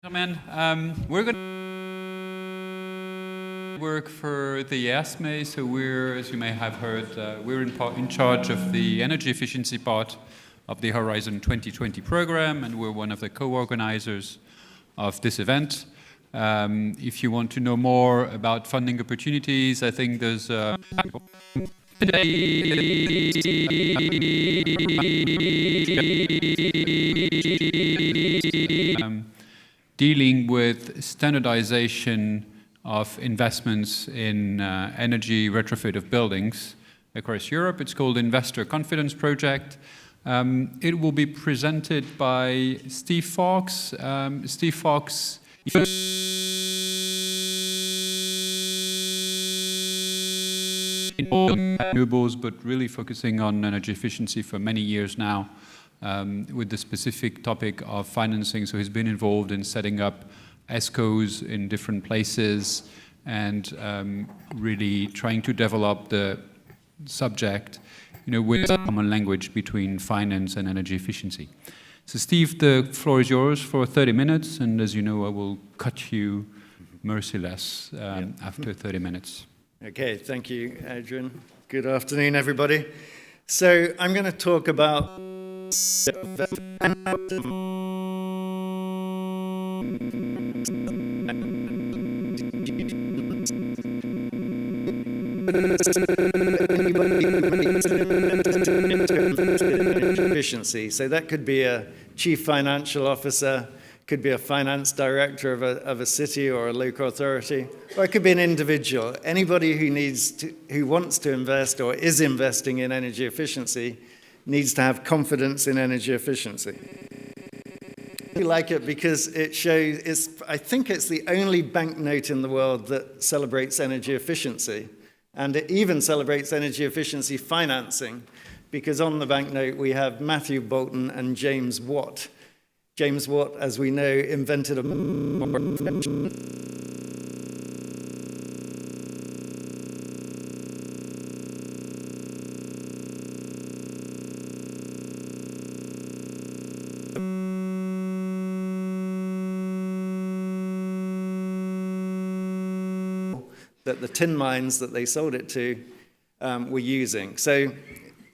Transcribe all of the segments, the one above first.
Gentlemen, we're going to work for the ESME, so we're, as you may have heard, we're in charge of the energy efficiency part of the Horizon 2020 program, and we're one of the co-organizers of this event. If you want to know more about funding opportunities, I think there's dealing with standardization of investments in energy retrofit of buildings across Europe. It's called Investor Confidence Project. It will be presented by Steve Fawkes. Steve Fawkes in renewables, but really focusing on energy efficiency for many years now, with the specific topic of financing. So he's been involved in setting up ESCOs in different places and really trying to develop the subject, with a common language between finance and energy efficiency. So Steve, the floor is yours for 30 minutes, and as you know, I will cut you merciless after 30 minutes. Okay, thank you, Adrian. Good afternoon, everybody. So I'm going to talk about efficiency. So that could be a chief financial officer, could be a finance director of a city or a local authority, or it could be an individual. Anybody who wants to invest or is investing in energy efficiency needs to have confidence in energy efficiency. I like it because it shows, I think it's the only banknote in the world that celebrates energy efficiency. And it even celebrates energy efficiency financing, because on the banknote we have Matthew Boulton and James Watt. James Watt, as we know, invented that the tin mines that they sold it to were using. So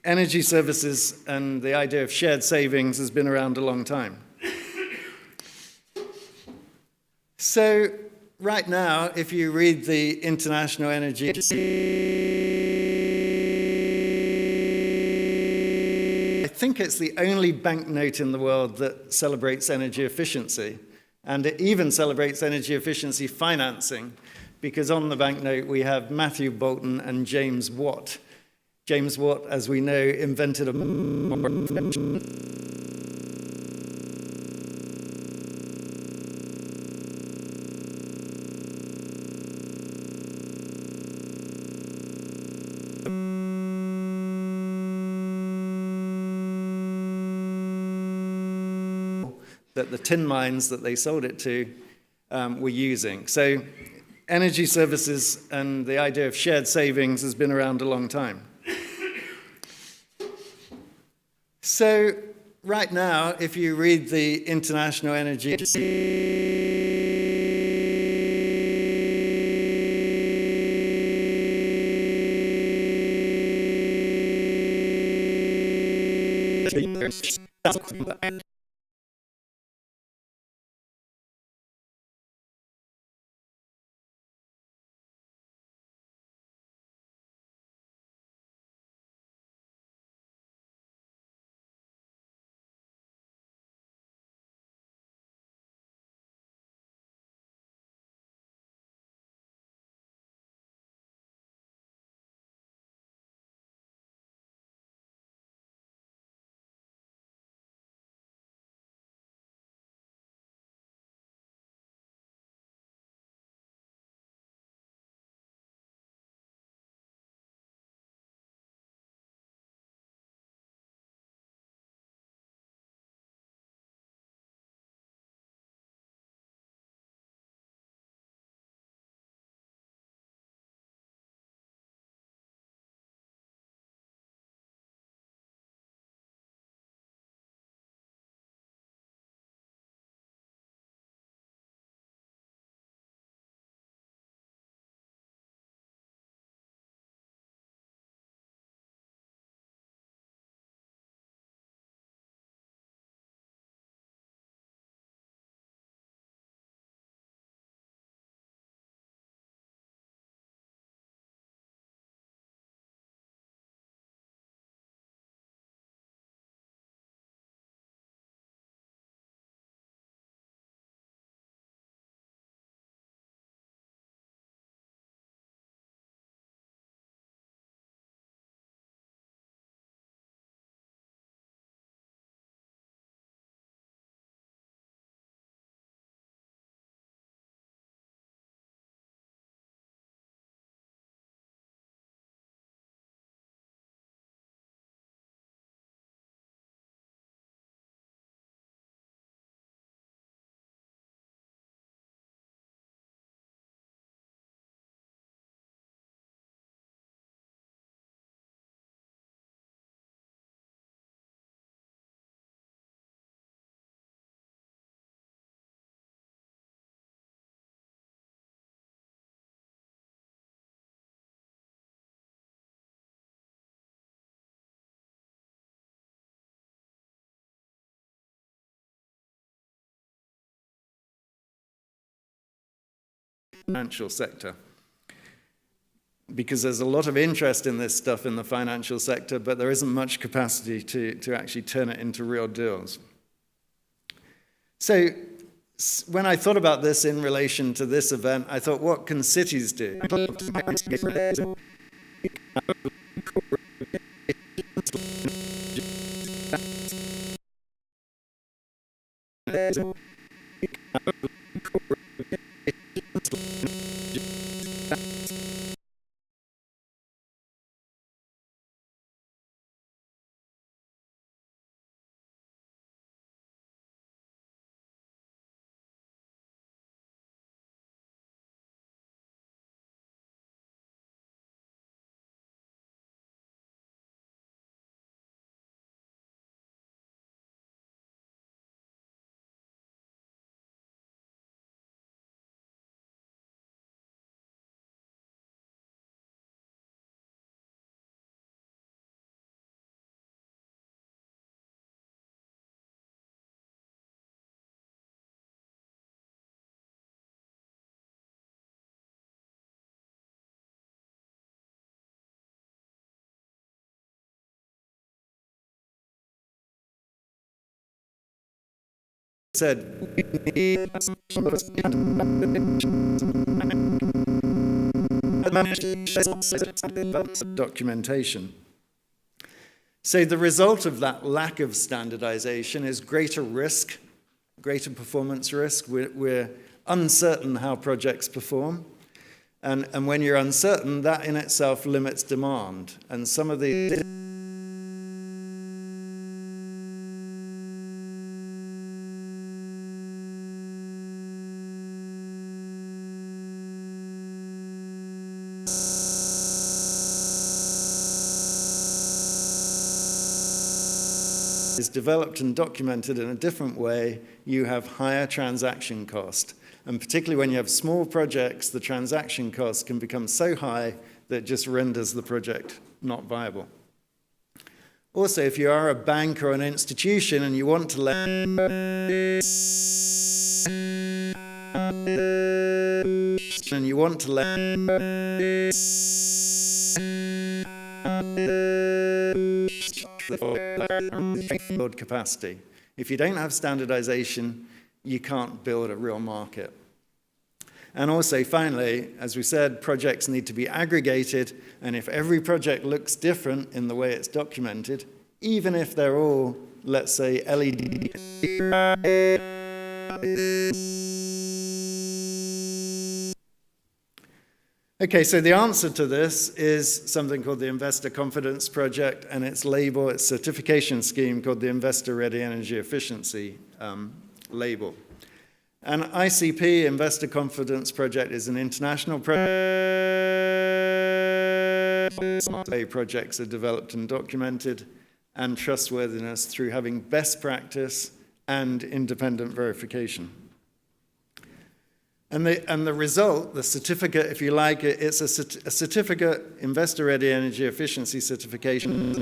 energy services and the idea of shared savings has been around a long time. So right now, if you read the International Energy, I think it's the only banknote in the world that celebrates energy efficiency. And it even celebrates energy efficiency financing, because on the banknote we have Matthew Boulton and James Watt. James Watt, as we know, invented that the tin mines that they sold it to were using. So energy services and the idea of shared savings has been around a long time. So right now, if you read the International Energy, financial sector. Because there's a lot of interest in this stuff in the financial sector, but there isn't much capacity to actually turn it into real deals. So when I thought about this in relation to this event, I thought, what can cities do? Said documentation. So the result of that lack of standardization is greater risk, greater performance risk. We're uncertain how projects perform. And when you're uncertain, that in itself limits demand. And some of the is developed and documented in a different way, you have higher transaction cost. And particularly when you have small projects, the transaction cost can become so high that it just renders the project not viable. Also, if you are a bank or an institution and you want to lend, build capacity. If you don't have standardization, you can't build a real market. And also, finally, as we said, projects need to be aggregated, and if every project looks different in the way it's documented, even if they're all, let's say, LED. Okay, so the answer to this is something called the Investor Confidence Project, and its label, its certification scheme called the Investor Ready Energy Efficiency label. And ICP, Investor Confidence Project, is an international project. Projects are developed and documented, and trustworthiness through having best practice and independent verification. And the result, the certificate, if you like, it's a certificate, Investor Ready Energy Efficiency Certification.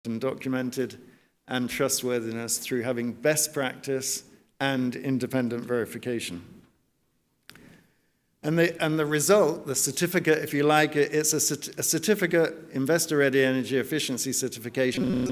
And documented, and trustworthiness through having best practice and independent verification. And the result, the certificate, if you like, it's a certificate, Investor Ready Energy Efficiency Certification.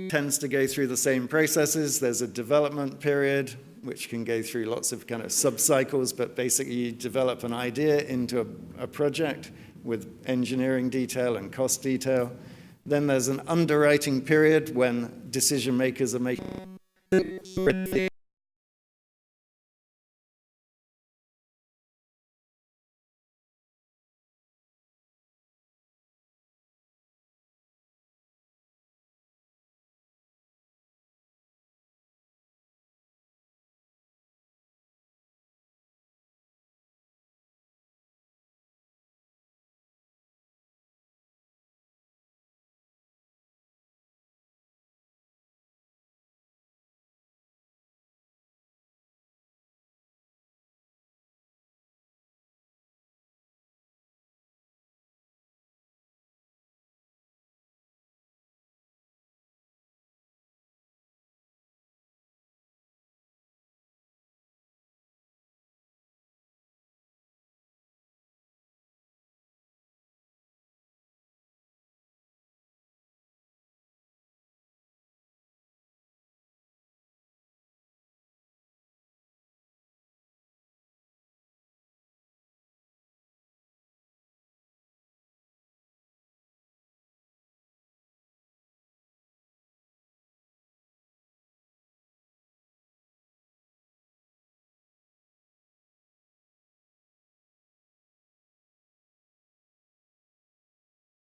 Tends to go through the same processes. There's a development period, which can go through lots of kind of sub-cycles, but basically you develop an idea into a project with engineering detail and cost detail. Then there's an underwriting period when decision makers are making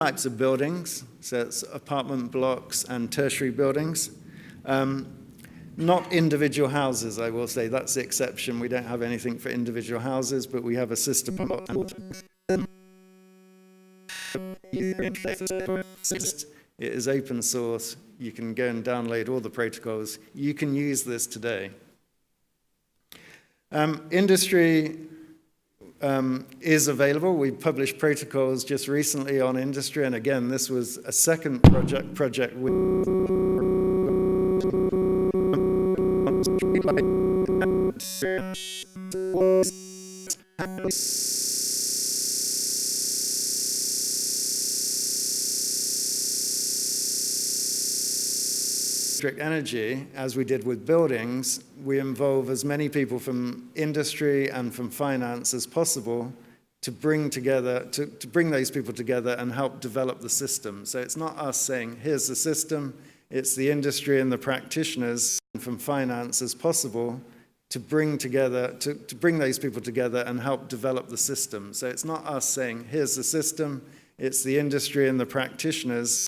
types of buildings, so it's apartment blocks and tertiary buildings. Not individual houses, I will say. That's the exception. We don't have anything for individual houses, but we have a system. It is open source. You can go and download all the protocols. You can use this today. Industry is available. We published protocols just recently on industry, and again, this was a second project with district energy, as we did with buildings. We involve as many people from industry and from finance as possible to bring together, to bring those people together and help develop the system. So it's not us saying, here's the system, it's the industry and the practitioners from finance as possible to bring together, to bring those people together and help develop the system. So it's not us saying, here's the system, it's the industry and the practitioners.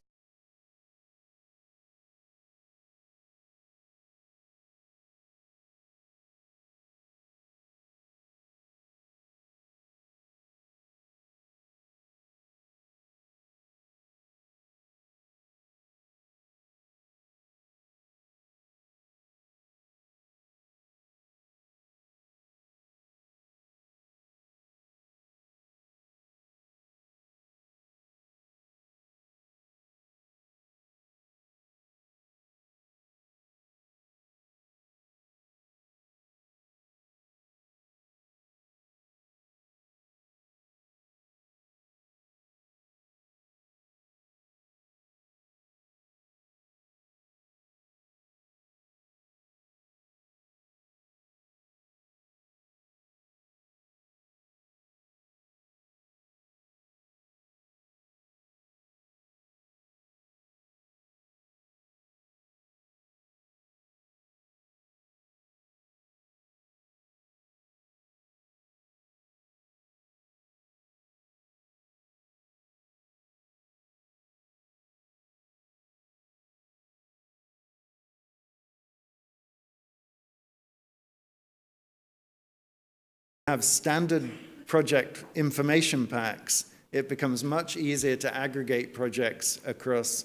Have standard project information packs, it becomes much easier to aggregate projects across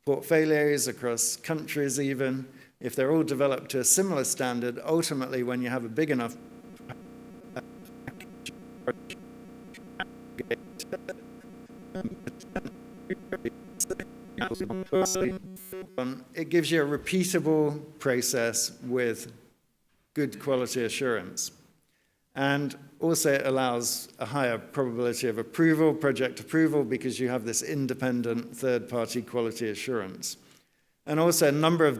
portfolios, across countries even. If they're all developed to a similar standard, ultimately when you have a big enough it gives you a repeatable process with good quality assurance. And also it allows a higher probability of approval, project approval, because you have this independent third-party quality assurance. And also a number of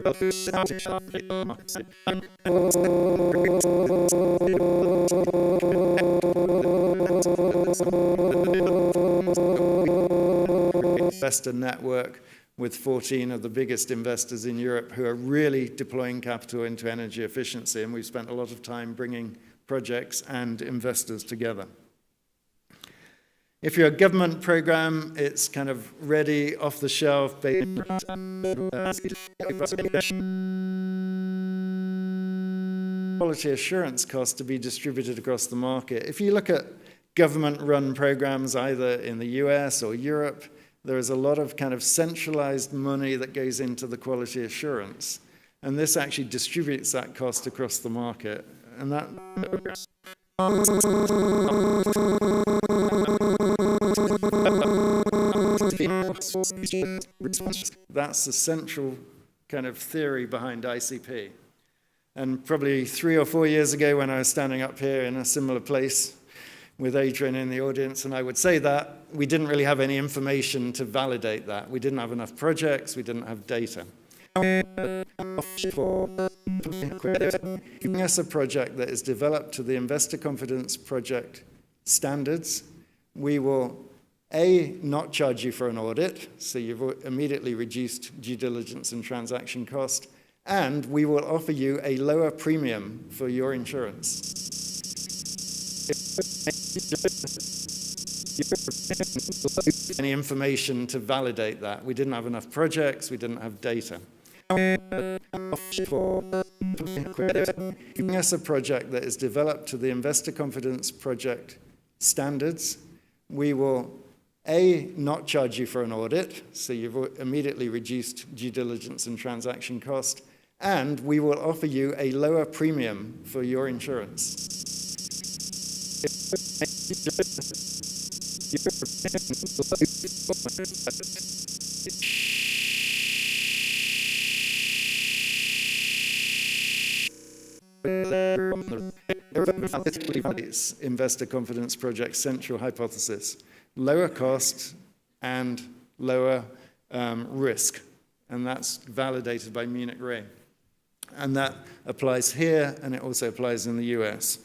investor network with 14 of the biggest investors in Europe who are really deploying capital into energy efficiency, and we've spent a lot of time bringing projects and investors together. If you're a government program, it's kind of ready, off the shelf. Quality assurance costs to be distributed across the market. If you look at government-run programs either in the US or Europe, there is a lot of kind of centralized money that goes into the quality assurance. And this actually distributes that cost across the market. And that's the central kind of theory behind ICP. And probably 3 or 4 years ago when I was standing up here in a similar place with Adrian in the audience, and I would say that, we didn't really have any information to validate that. We didn't have enough projects, we didn't have data. Giving us a project that is developed to the investor confidence project standards, we will, A, not charge you for an audit, so you've immediately reduced due diligence and transaction cost, and we will offer you a lower premium for your insurance. any information to validate that. We didn't have enough projects, we didn't have data. Giving us a project that is developed to the investor confidence project standards, we will not charge you for an audit, so you've immediately reduced due diligence and transaction cost, and we will offer you a lower premium for your insurance. Investor confidence project central hypothesis: lower cost and lower risk, and that's validated by Munich Re. And that applies here, and it also applies in the US.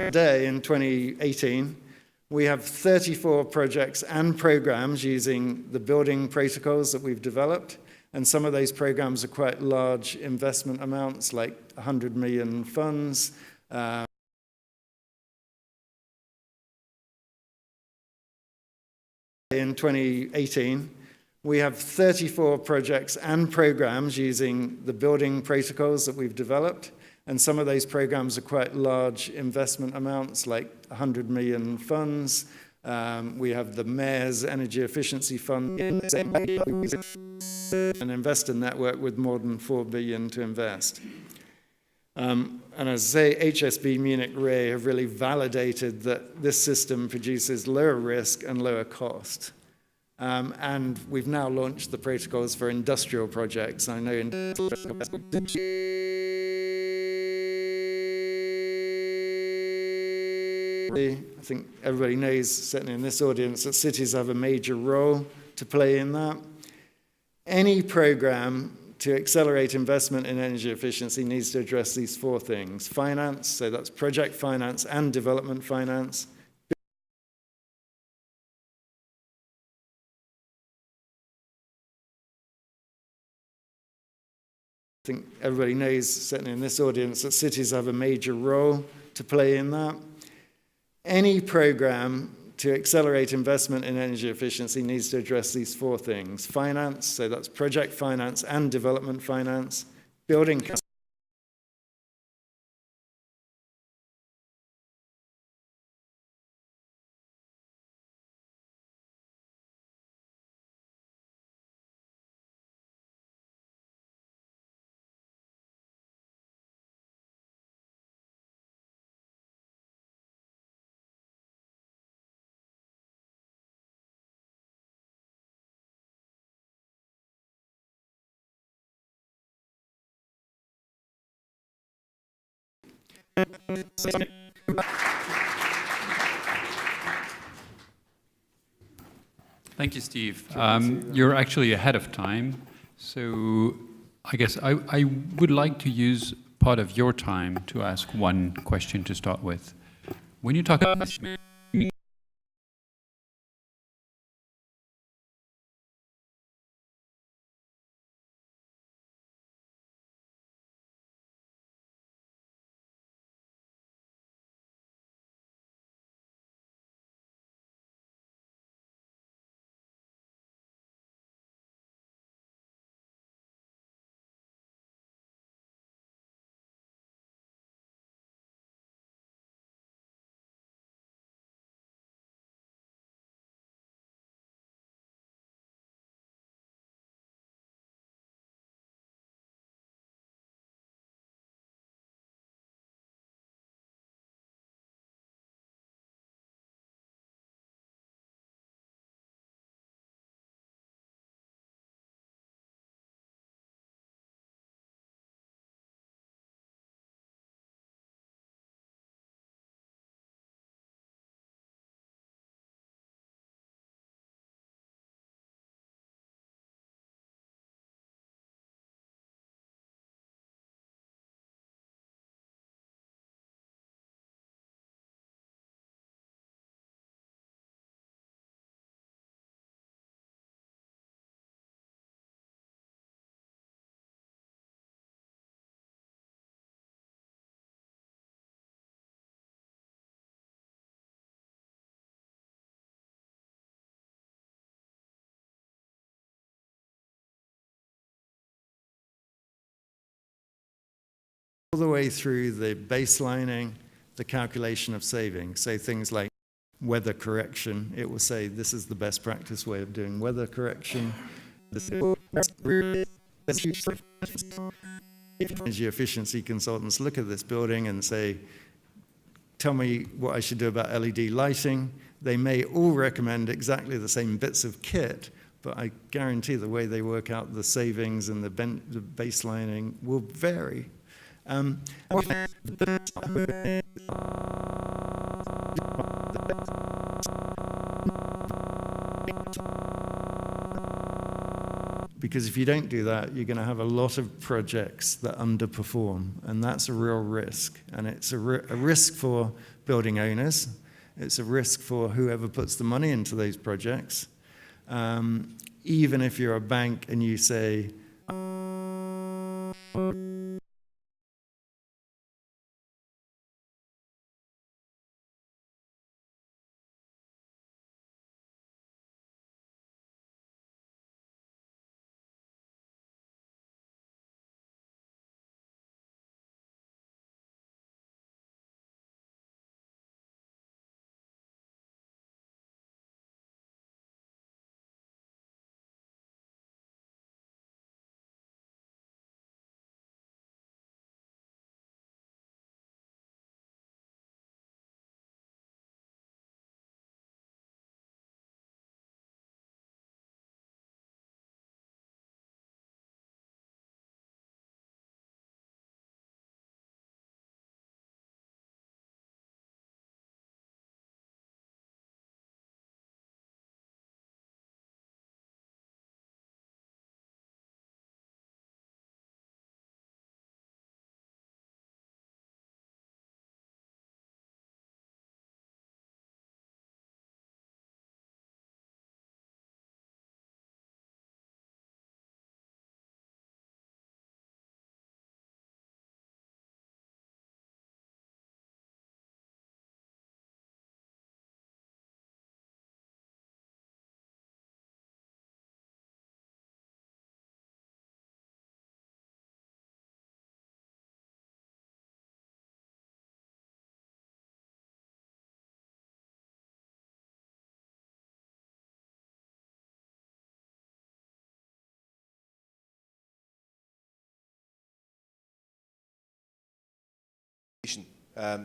Today, in 2018, we have 34 projects and programs using the building protocols that we've developed. And some of those programs are quite large investment amounts, like 100 million funds. In 2018, we have 34 projects and programs using the building protocols that we've developed. And some of those programs are quite large investment amounts, like 100 million funds. We have the Mayor's Energy Efficiency Fund, an investor network with more than 4 billion to invest. And as I say, HSB Munich Re have really validated that this system produces lower risk and lower cost. And we've now launched the protocols for industrial projects. I know I think everybody knows, certainly in this audience, that cities have a major role to play in that. Any program to accelerate investment in energy efficiency needs to address these 4 things: finance, so that's project finance and development finance. I think everybody knows, certainly in this audience, that cities have a major role to play in that. Any program to accelerate investment in energy efficiency needs to address these 4 things: finance, so that's project finance and development finance, building Thank you, Steve. You're actually ahead of time, so I guess I would like to use part of your time to ask one question to start with. When you talk about all the way through the baselining, the calculation of savings. So things like weather correction, it will say this is the best practice way of doing weather correction. Energy efficiency consultants look at this building and say, tell me what I should do about LED lighting. They may all recommend exactly the same bits of kit, but I guarantee the way they work out the savings and the baselining will vary. Because if you don't do that, you're going to have a lot of projects that underperform, and that's a real risk. And it's a risk for building owners. It's a risk for whoever puts the money into those projects. Even if you're a bank and you say,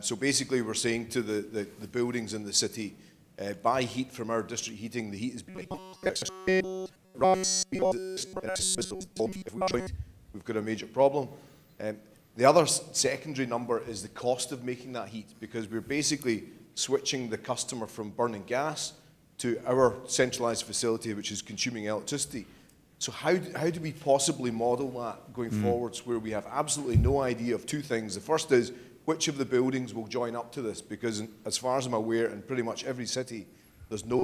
So basically we're saying to the buildings in the city, buy heat from our district heating. The heat is we've got a major problem. The other secondary number is the cost of making that heat, because we're basically switching the customer from burning gas to our centralised facility, which is consuming electricity. So how do we possibly model that going forwards, where we have absolutely no idea of two things? The first is, which of the buildings will join up to this? Because as far as I'm aware, in pretty much every city, there's no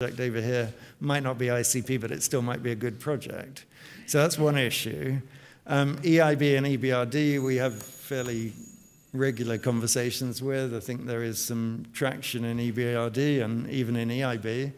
over here might not be ICP, but it still might be a good project. So that's one issue. EIB and EBRD, we have fairly regular conversations with. I think there is some traction in EBRD and even in EIB.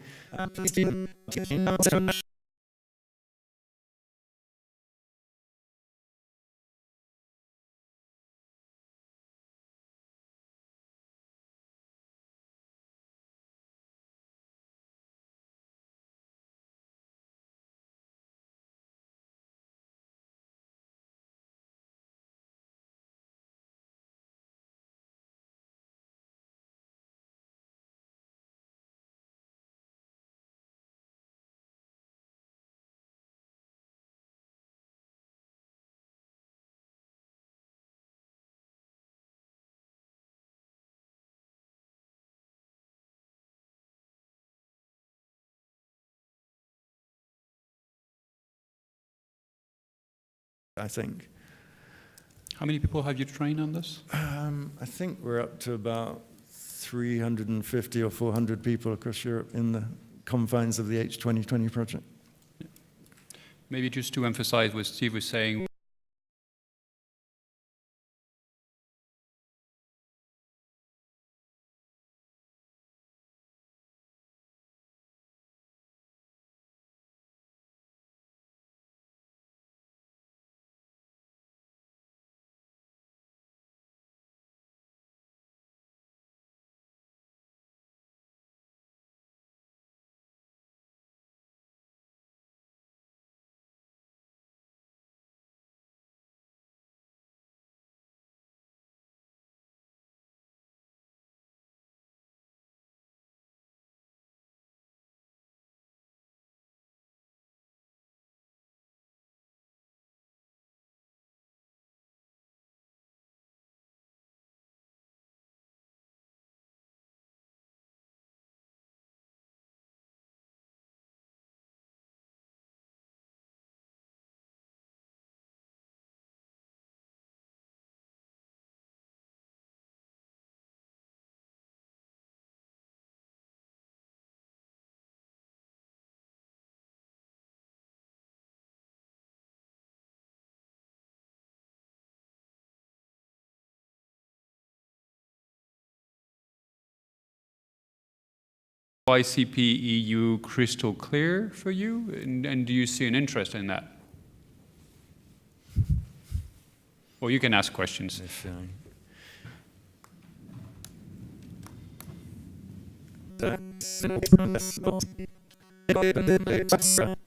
I think. How many people have you trained on this? I think we're up to about 350 or 400 people across Europe in the confines of the H2020 project. Maybe just to emphasize what Steve was saying, ICPEU crystal clear for you? And do you see an interest in that? Well, you can ask questions.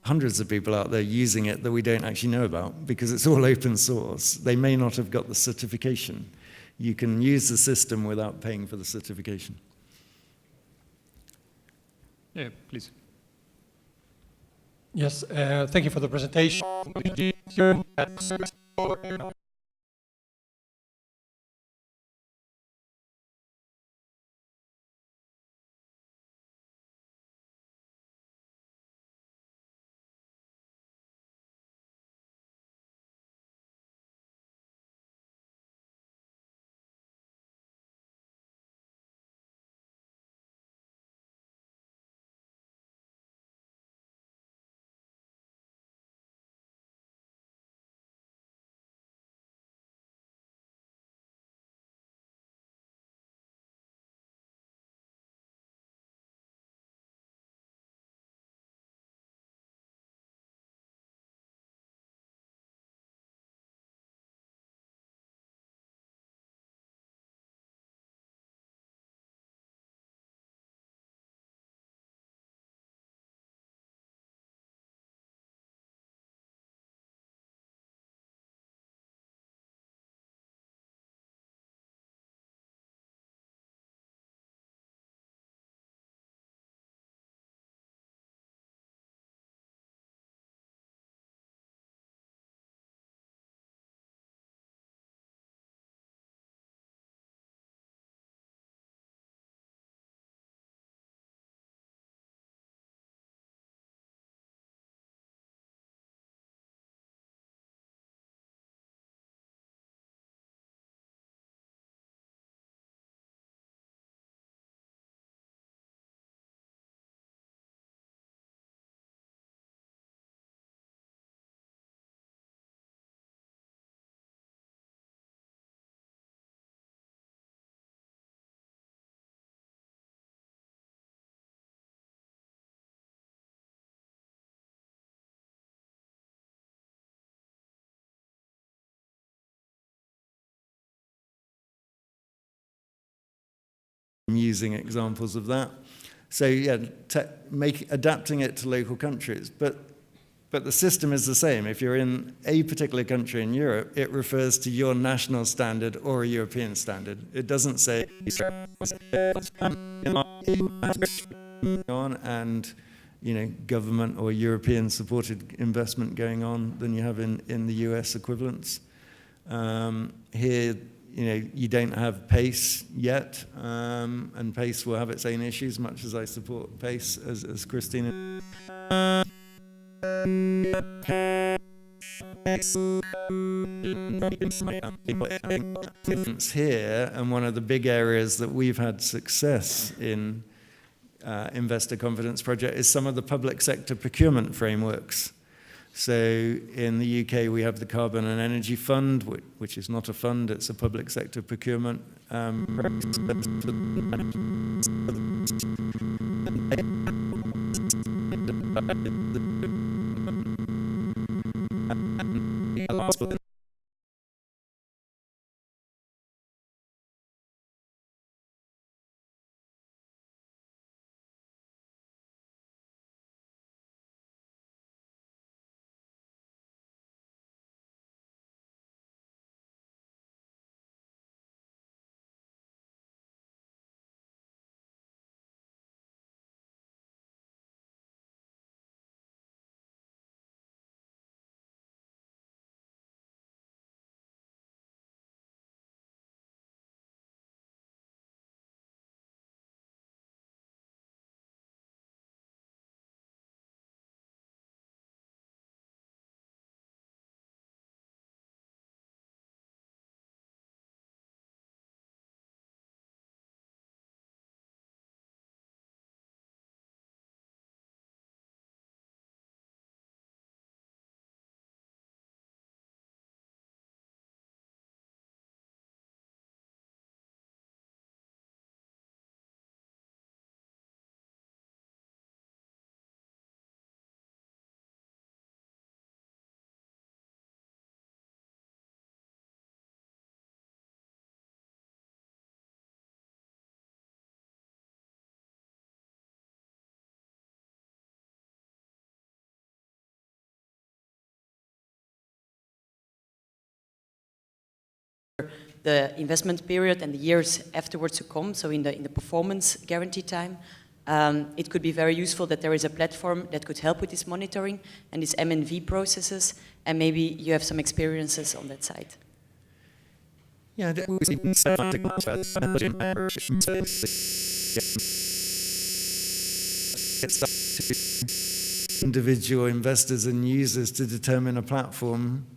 Hundreds of people out there using it that we don't actually know about because it's all open source. They may not have got the certification. You can use the system without paying for the certification. Yeah, please. Yes, thank you for the presentation. using examples of that. So yeah, adapting it to local countries. But the system is the same. If you're in a particular country in Europe, it refers to your national standard or a European standard. It doesn't say on and government or European supported investment going on than you have in the US equivalents. Here, you don't have PACE yet, and PACE will have its own issues, much as I support PACE as Christina. Here, and one of the big areas that we've had success in investor confidence project is some of the public sector procurement frameworks. So in the UK, we have the Carbon and Energy Fund, which is not a fund, it's a public sector procurement. The investment period and the years afterwards to come, so in the performance guarantee time, it could be very useful that there is a platform that could help with this monitoring and these M&V processes, and maybe you have some experiences on that side. Yeah, individual investors and users to determine a platform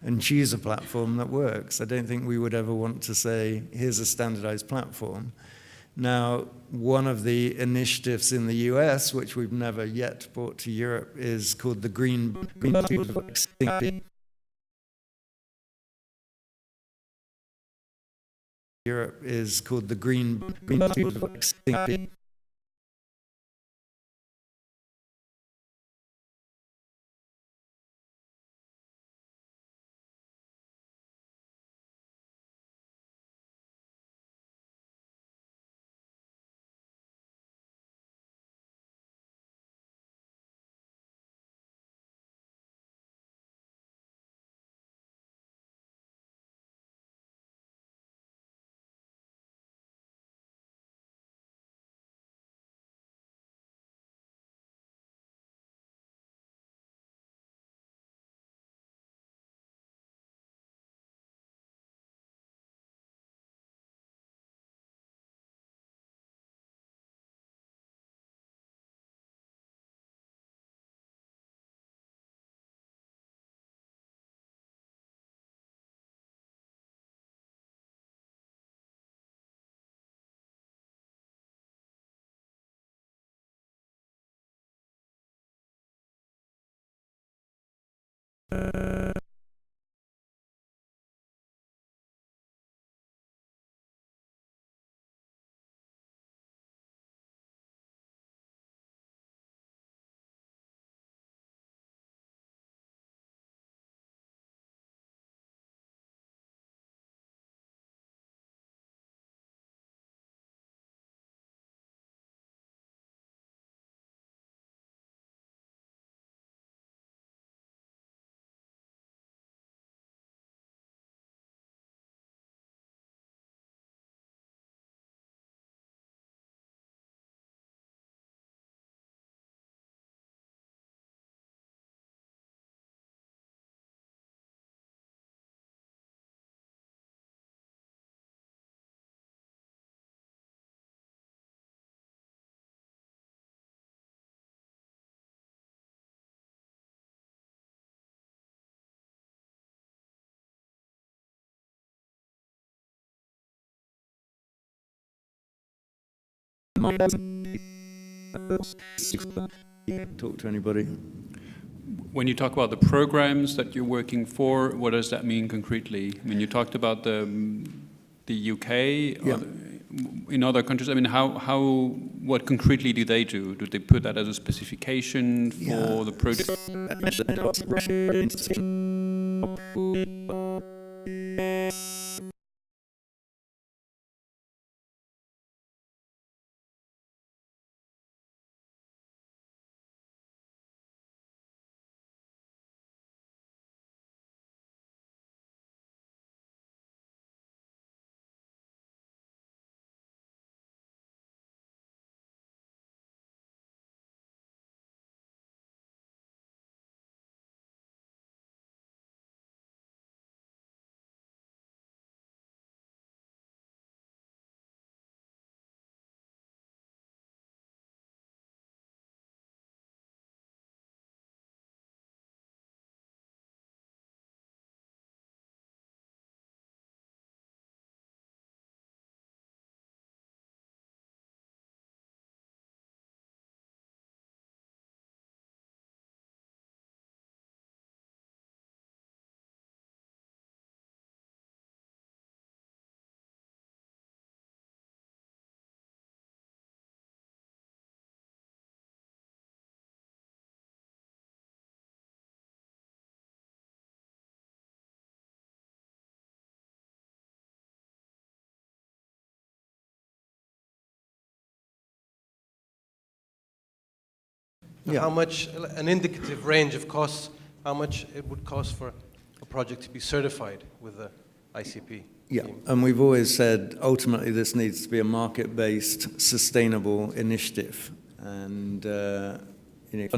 and choose a platform that works. I don't think we would ever want to say, here's a standardized platform. Now, one of the initiatives in the US, which we've never yet brought to Europe, is called the Green Europe is called the Green Talk to anybody. When you talk about the programs that you're working for, what does that mean concretely? I mean, you talked about the UK. Yeah. In other countries, I mean, what concretely do they do? Do they put that as a specification for the project? Yeah. How much, an indicative range of costs, how much it would cost for a project to be certified with the ICP? Yeah, and we've always said ultimately this needs to be a market-based, sustainable initiative, and you know,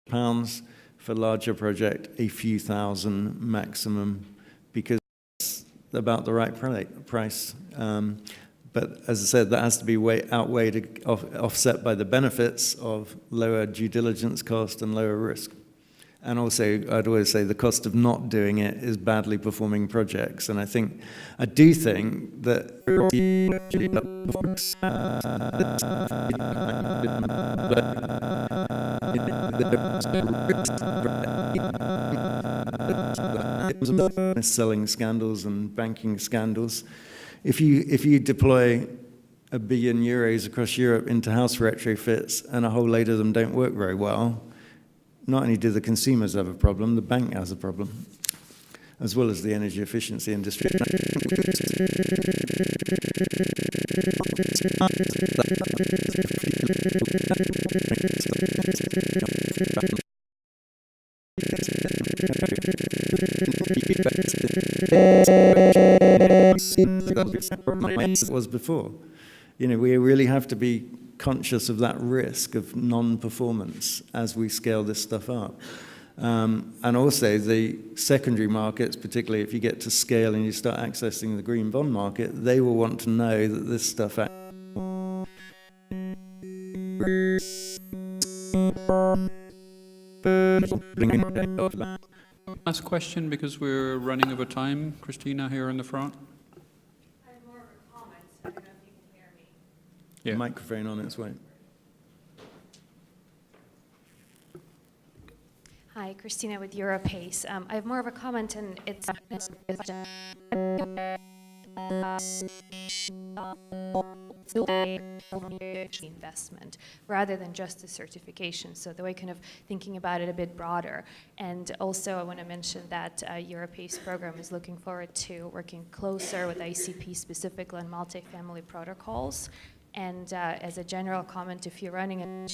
$/pounds for larger project, a few thousand maximum, because that's about the right price. But as I said, that has to be outweighed, offset by the benefits of lower due diligence cost and lower risk. And also, I'd always say the cost of not doing it is badly performing projects. And I do think that selling scandals and banking scandals. If you deploy €1 billion across Europe into house retrofits and a whole load of them don't work very well, not only do the consumers have a problem, the bank has a problem, as well as the energy efficiency industry. Was before. You know, we really have to be conscious of that risk of non-performance as we scale this stuff up. And also the secondary markets, particularly if you get to scale and you start accessing the green bond market, they will want to know that this stuff Last question, because we're running over time. Christina here in the front. I have more of a comment, so I don't know if you can hear me. Yeah. Microphone on its way. Hi, Christina with Europace. I have more of a comment, and it's investment rather than just the certification. So the way kind of thinking about it a bit broader. And also I want to mention that Europace program is looking forward to working closer with ICP specifically on multifamily protocols. And as a general comment, if you're running a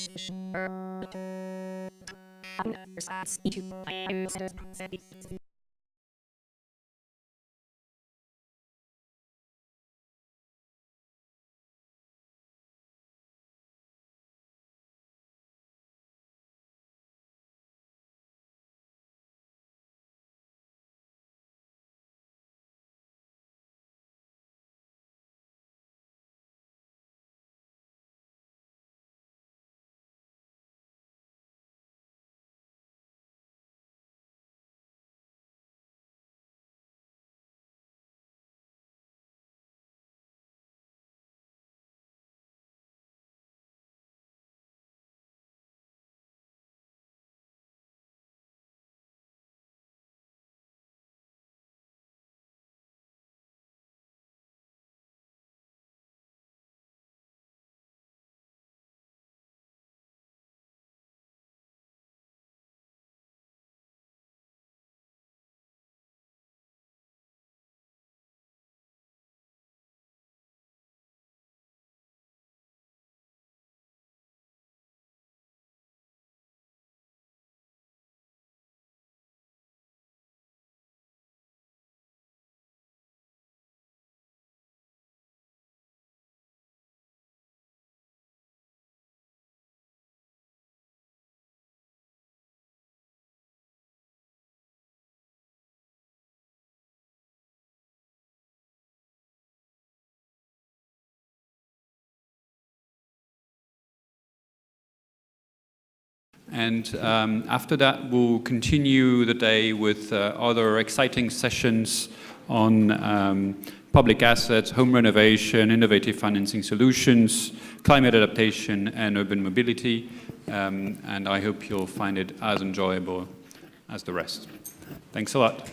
And after that, we'll continue the day with other exciting sessions on public assets, home renovation, innovative financing solutions, climate adaptation, and urban mobility. And I hope you'll find it as enjoyable as the rest. Thanks a lot.